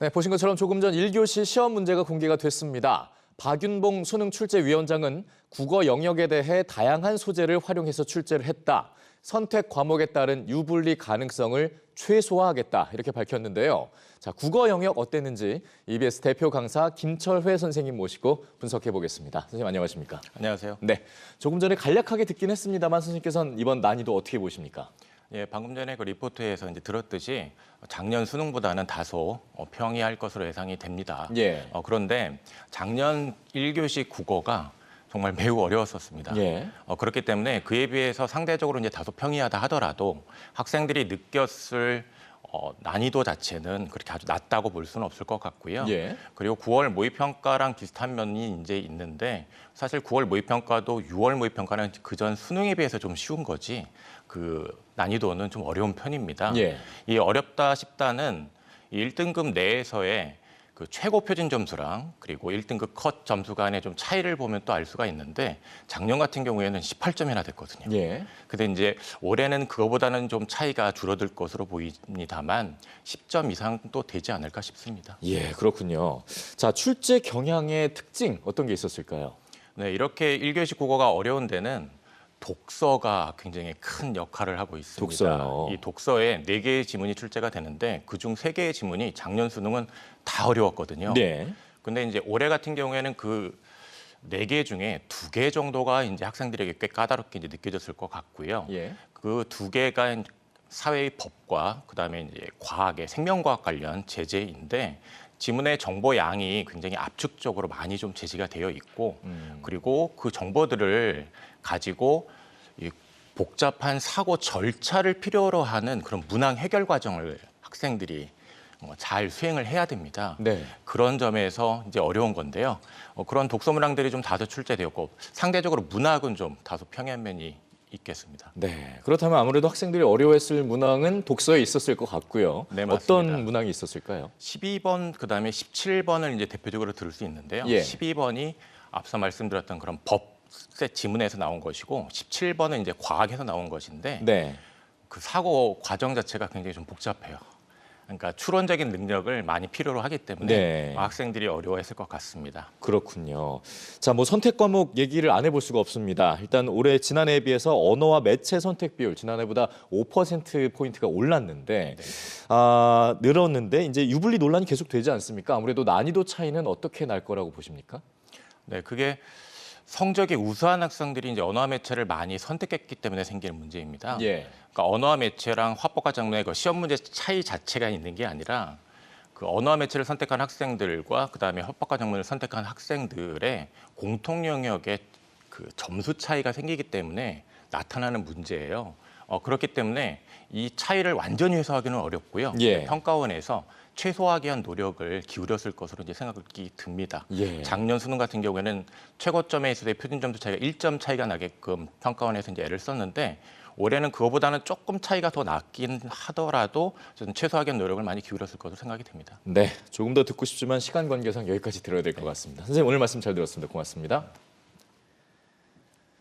네, 보신 것처럼 조금 전 1교시 시험 문제가 공개가 됐습니다. 박윤봉 수능 출제위원장은 국어 영역에 대해 다양한 소재를 활용해서 출제를 했다. 선택 과목에 따른 유불리 가능성을 최소화하겠다 이렇게 밝혔는데요. 자, 국어 영역 어땠는지 EBS 대표 강사 김철회 선생님 모시고 분석해 보겠습니다. 선생님 안녕하십니까? 안녕하세요. 네, 조금 전에 간략하게 듣긴 했습니다만 선생님께서는 이번 난이도 어떻게 보십니까? 예, 방금 전에 그 리포트에서 이제 들었듯이 작년 수능보다는 다소 평이할 것으로 예상이 됩니다. 예. 그런데 작년 1교시 국어가 정말 매우 어려웠었습니다. 예. 그렇기 때문에 그에 비해서 상대적으로 이제 다소 평이하다 하더라도 학생들이 느꼈을 난이도 자체는 그렇게 아주 낮다고 볼 수는 없을 것 같고요. 예. 그리고 9월 모의평가랑 비슷한 면이 이제 있는데 사실 9월 모의평가도 6월 모의평가는 그전 수능에 비해서 좀 쉬운 거지 그 난이도는 좀 어려운 편입니다. 예. 이 어렵다 싶다는 1등급 내에서의 그 최고 표준 점수랑 그리고 1등급 컷 점수 간의 좀 차이를 보면 또 알 수가 있는데 작년 같은 경우에는 18점이나 됐거든요. 예. 근데 이제 올해는 그거보다는 좀 차이가 줄어들 것으로 보입니다만 10점 이상도 되지 않을까 싶습니다. 예, 그렇군요. 자, 출제 경향의 특징 어떤 게 있었을까요? 네, 이렇게 1교시 국어가 어려운 데는 독서가 굉장히 큰 역할을 하고 있습니다. 독서요. 이 독서에 4개의 지문이 출제가 되는데 그중 3개의 지문이 작년 수능은 다 어려웠거든요. 네. 근데 이제 올해 같은 경우에는 그 4개 중에 2개 정도가 이제 학생들에게 꽤 까다롭게 이제 느껴졌을 것 같고요. 예. 그 2개가 사회의 법과 그다음에 이제 과학의 생명과학 관련 제재인데 지문의 정보 양이 굉장히 압축적으로 많이 좀 제시가 되어 있고 그리고 그 정보들을 가지고 이 복잡한 사고 절차를 필요로 하는 그런 문항 해결 과정을 학생들이 잘 수행을 해야 됩니다. 네. 그런 점에서 이제 어려운 건데요. 그런 독서 문항들이 좀 다소 출제되었고 상대적으로 문학은 좀 다소 평이한 면이 있겠습니다. 네. 그렇다면 아무래도 학생들이 어려워했을 문항은 독서에 있었을 것 같고요. 네, 맞습니다. 어떤 문항이 있었을까요? 12번 그다음에 17번을 이제 대표적으로 들을 수 있는데요. 예. 12번이 앞서 말씀드렸던 그런 법세 지문에서 나온 것이고 17번은 이제 과학에서 나온 것인데 네. 그 사고 과정 자체가 굉장히 좀 복잡해요. 그러니까 추론적인 능력을 많이 필요로 하기 때문에 네. 학생들이 어려워했을 것 같습니다. 그렇군요. 자, 뭐 선택 과목 얘기를 안 해볼 수가 없습니다. 일단 올해 지난해에 비해서 언어와 매체 선택 비율 지난해보다 5%포인트가 올랐는데 늘었는데 이제 유불리 논란이 계속 되지 않습니까? 아무래도 난이도 차이는 어떻게 날 거라고 보십니까? 네, 그게 성적이 우수한 학생들이 이제 언어와 매체를 많이 선택했기 때문에 생기는 문제입니다. 예. 그러니까 언어와 매체랑 화법과 작문의 그 시험 문제 차이 자체가 있는 게 아니라 그 언어와 매체를 선택한 학생들과 그다음에 화법과 작문을 선택한 학생들의 공통 영역의 그 점수 차이가 생기기 때문에 나타나는 문제예요. 그렇기 때문에 이 차이를 완전히 해소하기는 어렵고요. 예. 평가원에서 최소화하기 위한 노력을 기울였을 것으로 이제 생각이 듭니다. 예. 작년 수능 같은 경우에는 최고점에 있어서의 표준 점수 차이가 1점 차이가 나게끔 평가원에서 이제 애를 썼는데 올해는 그거보다는 조금 차이가 더 났긴 하더라도 저는 최소화하기 위한 노력을 많이 기울였을 것으로 생각이 됩니다. 네, 조금 더 듣고 싶지만 시간 관계상 여기까지 들어야 될 것 같습니다. 선생님 오늘 말씀 잘 들었습니다. 고맙습니다.